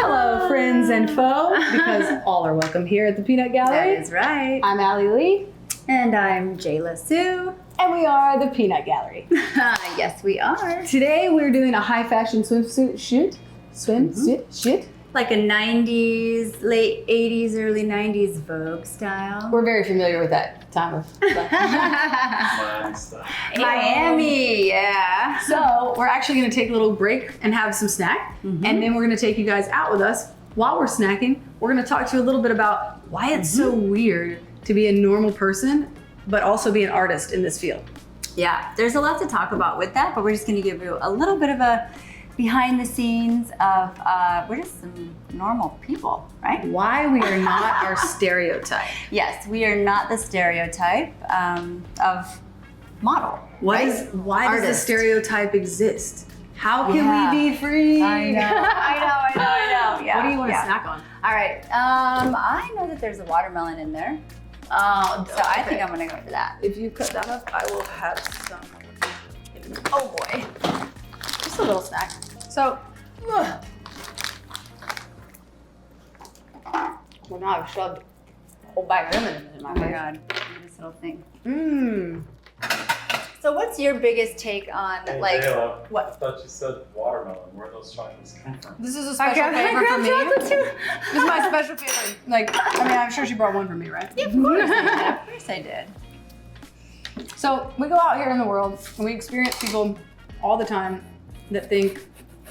Hello, friends and foe, because all are welcome here at the Peanut Gallery. That is right. I'm Allie Lee. And I'm Jayla Sue. And we are the Peanut Gallery. Yes, we are. Today we're doing a high fashion swimsuit shoot. Shoot. Like a 90s, late 80s, early 90s Vogue style. We're very familiar with that time of Miami, yeah. So we're actually going to take a little break and have some snack. And then we're going to take you guys out with us. While we're snacking, we're going to talk to you a little bit about why it's so weird to be a normal person, but also be an artist in this field. Yeah, there's a lot to talk about with that, but we're just going to give you a little bit of a behind the scenes of we're just some normal people, right? Why we are not our stereotype. Yes, we are not the stereotype of model. Why right? does the stereotype exist? How can we be free? I know. Yeah. What do you want to snack on? All right. I know that there's a watermelon in there. So I think I'm gonna go for that. If you cut that up, I will have some. Oh boy. Just a little snack. So, well, now I've shoved a whole bag of lemon in my Oh my face. god. Look at this little thing. Mmm. So what's your biggest take on Hey, like Jayla, what? I thought you said watermelon. Where do those chocolates come from? This is a special favor for me. This is my special favor. Like, I mean, I'm sure she brought one for me, right? Yeah, of course I did. Of course I did. So we go out here in the world and we experience people all the time that think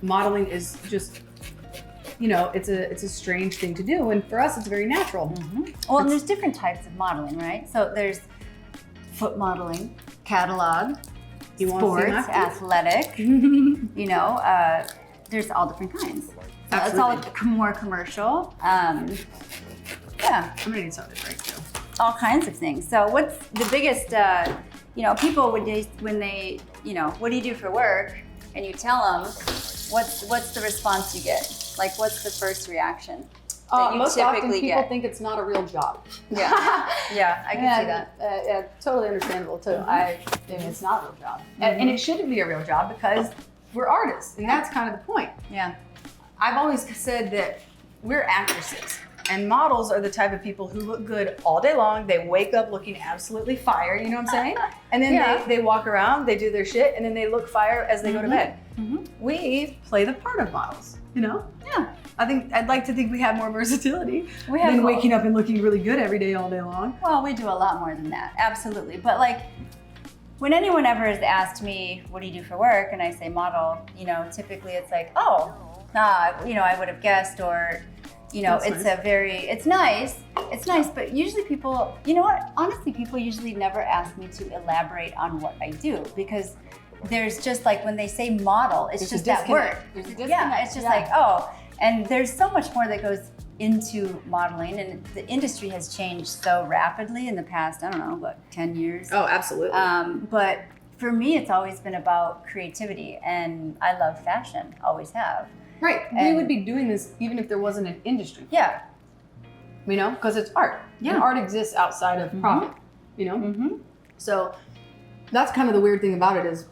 modeling is just, you know, it's a strange thing to do, and for us it's very natural. Well, and there's different types of modeling, right? So there's foot modeling, catalog, You wanna see sports, my feet? athletic. You know, there's all different kinds. So it's all Absolutely. more commercial. Yeah, I'm gonna need something to drink too. all kinds of things. So what's the biggest? You know, people when they, you know, what do you do for work? And you tell them, what's the response you get? Like, what's the first reaction that you Most often typically people get? think it's not a real job. Yeah, yeah, I can see that. Yeah, totally understandable too. I think it's not a real job, and it shouldn't be a real job because we're artists, and that's kind of the point. Yeah. I've always said that we're actresses, and models are the type of people who look good all day long. They wake up looking absolutely fire, you know what I'm saying? And then Yeah. they walk around, they do their shit, and then they look fire as they go to bed. We play the part of models, you know? Yeah. I'd like to think we have more versatility We have than more. waking up and looking really good every day, all day long. Well, we do a lot more than that, absolutely. But like, when anyone ever has asked me, what do you do for work? And I say model, you know, typically it's like, oh, you know, I would have guessed, or, you know, That's it's nice, but usually people, you know what? Honestly, people usually never ask me to elaborate on what I do, because there's just like, when they say model, it's There's just a that word. disconnect. There's a Yeah, disconnect. it's just Yeah. like, oh, and there's so much more that goes into modeling, and the industry has changed so rapidly in the past, I don't know, what, 10 years? Oh, absolutely. But for me, it's always been about creativity, and I love fashion, always have. Right. We and- would be doing this even if there wasn't an industry. Yeah. You know, because it's art. Yeah. And art exists outside of profit. You know? Mm-hmm. So that's kind of the weird thing about it is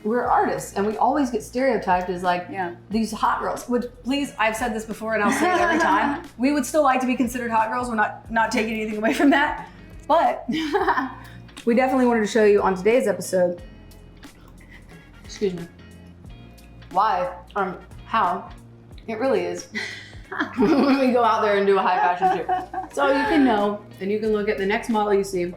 we're artists, and we always get stereotyped as like Yeah. these hot girls. Which, please, I've said this before and I'll say it every time. We would still like to be considered hot girls. We're not taking anything away from that. But we definitely wanted to show you on today's episode, excuse me, why, how it really is when we go out there and do a high fashion shoot. So you can know, and you can look at the next model you see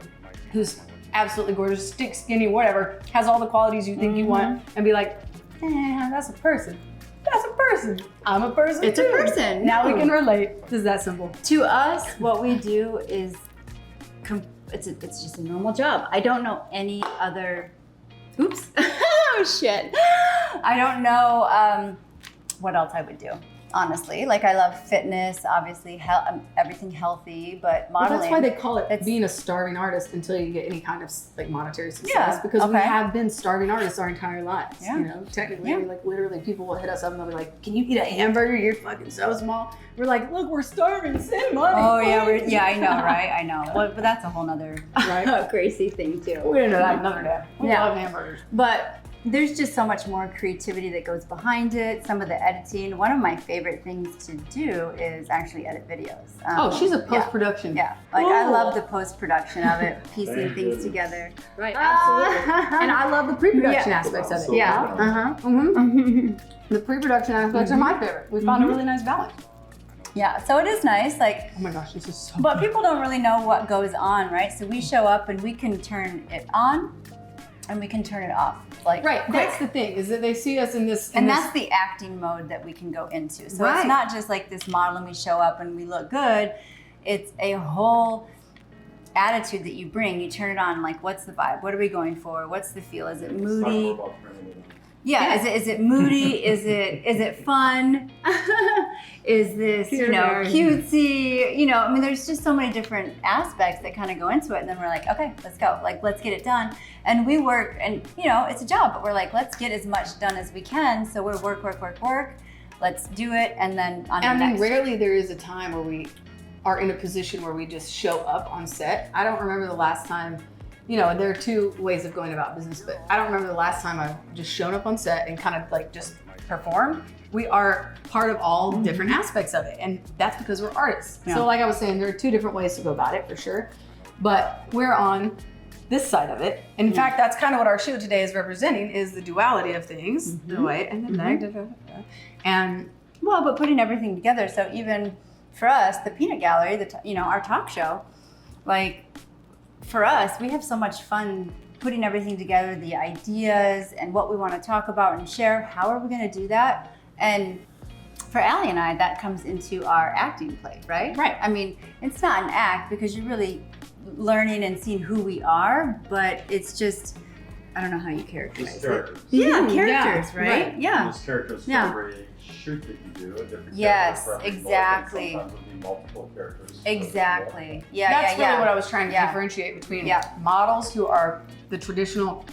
who's absolutely gorgeous, thick, skinny, whatever, has all the qualities you think you want, and be like, that's a person. That's a person. I'm a person It's a too. person. Now we No. can relate. It's just that simple. To us, what we do is, it's just a normal job. I don't know any other, oops, oh shit. I don't know what else I would do, honestly. Like, I love fitness, obviously, everything healthy, but Well, modeling. that's why they call it It's- being a starving artist until you get any kind of like monetary success. Yeah, Because we okay. have been starving artists our entire lives. Yeah. You know, technically, Yeah. like literally, people will hit us up and they'll be like, "Can you eat a hamburger? You're fucking so small." We're like, "Look, we're starving. Send money." Oh yeah, please." yeah, I know, right? I know. Well, but that's a whole nother Right. crazy thing too. We're into that another day. We Yeah. love hamburgers. But there's just so much more creativity that goes behind it. Some of the editing. One of my favorite things to do is actually edit videos. She's a post-production. Yeah, like I love the post-production of it, piecing things together. Right, absolutely. And I love the pre-production aspects of it. Yeah. The pre-production aspects are my favorite. We found a really nice balance. Yeah, so it is nice, like, Oh my gosh, this is so but people don't really know what goes on, right? So we show up and we can turn it on and we can turn it off. Like, Right, quick. that's the thing, is that they see us in this... And that's the acting mode that we can go into. So Right. it's not just like this model and we show up and we look good. It's a whole attitude that you bring. You turn it on, like, what's the vibe? What are we going for? What's the feel? Is it moody? Yeah, is it moody? is it fun? Is this, cutesy? I mean, there's just so many different aspects that kind of go into it. And then we're like, okay, let's go. Like, let's get it done. And we work, and it's a job, but we're like, let's get as much done as we can. So we're work. Let's do it, and then on to the next. Rarely there is a time where we are in a position where we just show up on set. I don't remember the last time. There are two ways of going about business, but I don't remember the last time I've just shown up on set and kind of like just performed. We are part of all different aspects of it, and that's because we're artists. Yeah. So like I was saying, there are two different ways to go about it for sure, but we're on this side of it. In fact, that's kind of what our show today is representing, is the duality of things, the white and the black, and Well, but putting everything together. So even for us, the Peanut Gallery, our talk show, like, for us, we have so much fun putting everything together, the ideas and what we want to talk about and share. How are we going to do that? And for Allie and I, that comes into our acting play, right? Right. I mean, it's not an act because you're really learning and seeing who we are, but it's just, I don't know how you characterize it. Yeah, characters, right? Yeah. Those characters for every shoot that you do, a different Yes, character for every exactly. book, and sometimes it'll be multiple characters. Exactly. Yeah, that's really what I was trying to Yeah. differentiate between models who are the traditional,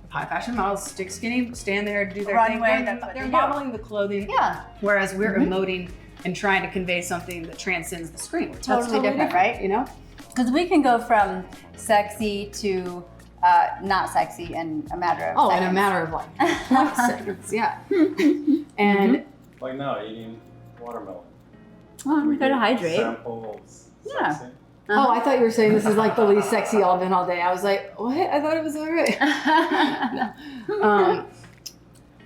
high fashion models, stick skinny, stand there, do their Runway, thing. that's what They're they do. modeling the clothing. Yeah. Whereas we're emoting and trying to convey something that transcends the screen. That's Totally different, right? Because we can go from sexy to not sexy in a matter of seconds. In a matter of like 20 seconds, yeah. And Like now, eating watermelon. Well, we gotta hydrate. Samples. Yeah. Sexy. I thought you were saying this is like the least sexy I've been all day. I was like, what? I thought it was all right.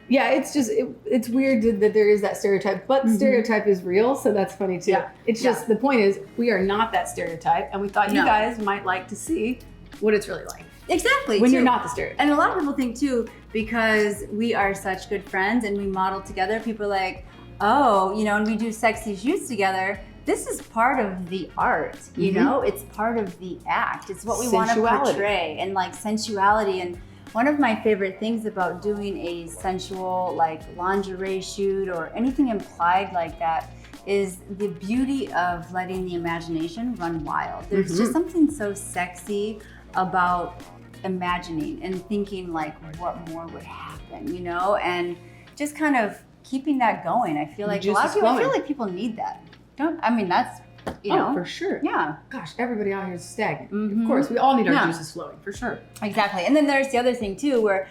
Yeah, it's just, it's weird that there is that stereotype, but the stereotype is real, so that's funny too. Yeah. It's just, the point is, we are not that stereotype, and we thought you guys might like to see what it's really like. Exactly. When you're not the stereotype. And a lot of people think too, because we are such good friends and we model together, people are like, oh, and we do sexy shoots together. This is part of the art, it's part of the act. It's what we want to portray, and like sensuality. And one of my favorite things about doing a sensual, like lingerie shoot or anything implied like that is the beauty of letting the imagination run wild. There's just something so sexy about imagining and thinking like what more would happen, and just kind of keeping that going. I feel like a lot of people, I feel like people need that. That's, for sure. Yeah. Gosh, everybody out here is stagnant. Of course, we all need our juices flowing, for sure. Exactly. And then there's the other thing too, where,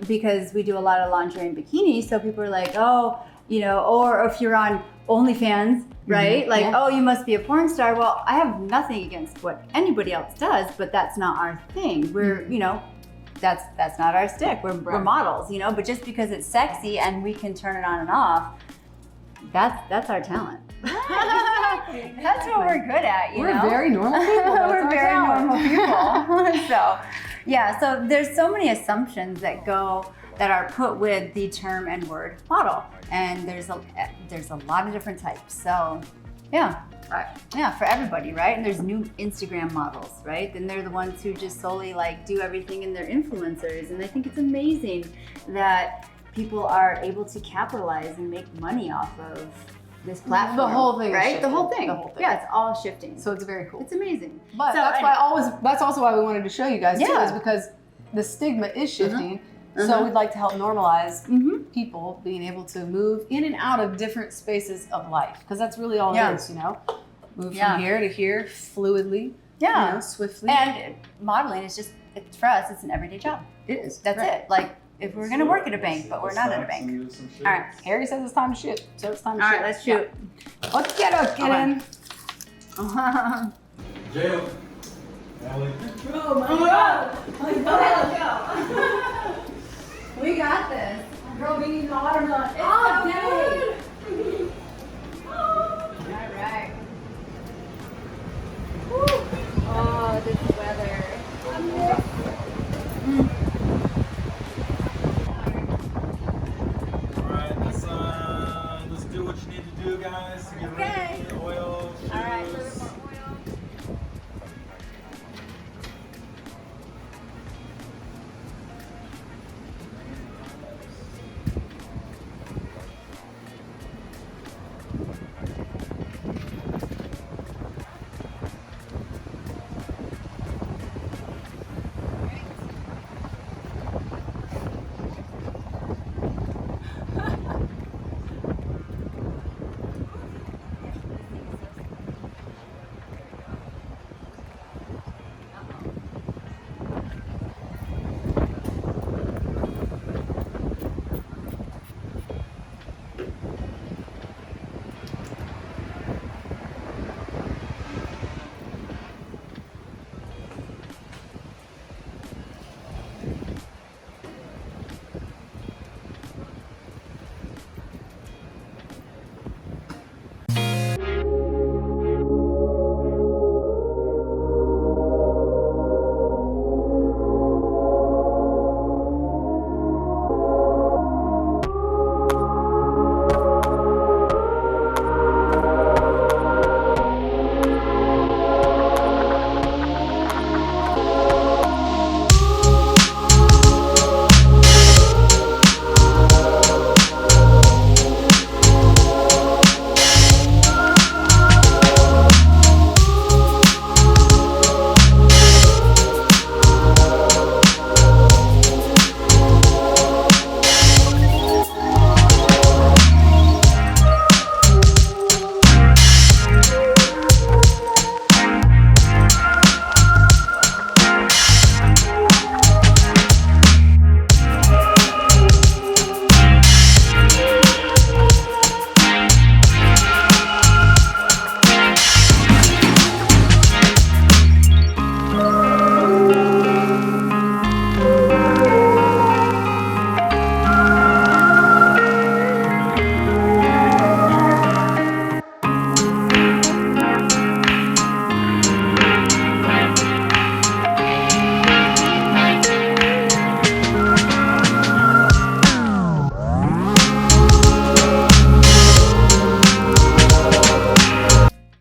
because we do a lot of lingerie and bikinis, so people are like, oh, or if you're on OnlyFans, right? Like, oh, you must be a porn star. Well, I have nothing against what anybody else does, but that's not our thing. We're, that's not our stick. We're models, but just because it's sexy and we can turn it on and off, that's our talent. That's what we're good at, We're very normal people. We're very normal people. So there's so many assumptions that are put with the term and word model, and there's a lot of different types. So for everybody, right? And there's new Instagram models, right? And they're the ones who just solely like do everything, and they're influencers. And I think it's amazing that people are able to capitalize and make money off of this platform. The whole thing, right? The whole thing. Yeah, it's all shifting. So it's very cool. It's amazing. But that's also why we wanted to show you guys too, is because the stigma is shifting. So we'd like to help normalize people being able to move in and out of different spaces of life, because that's really all it is, Move from here to here fluidly, swiftly. And modeling is just, for us, it's an everyday job. It is. That's it. Like, if we're gonna work at a bank, but we're not at a bank. All right, Harry says it's time to shoot, so it's time to All shoot. right, let's shoot. Okay, get in. Jail. Allie. We got this. Girl, we need an watermelon. Oh, dude. All right. Oh, this weather. Alright, let's do what you need to do, guys. Get ready. Oil, shoes. All right.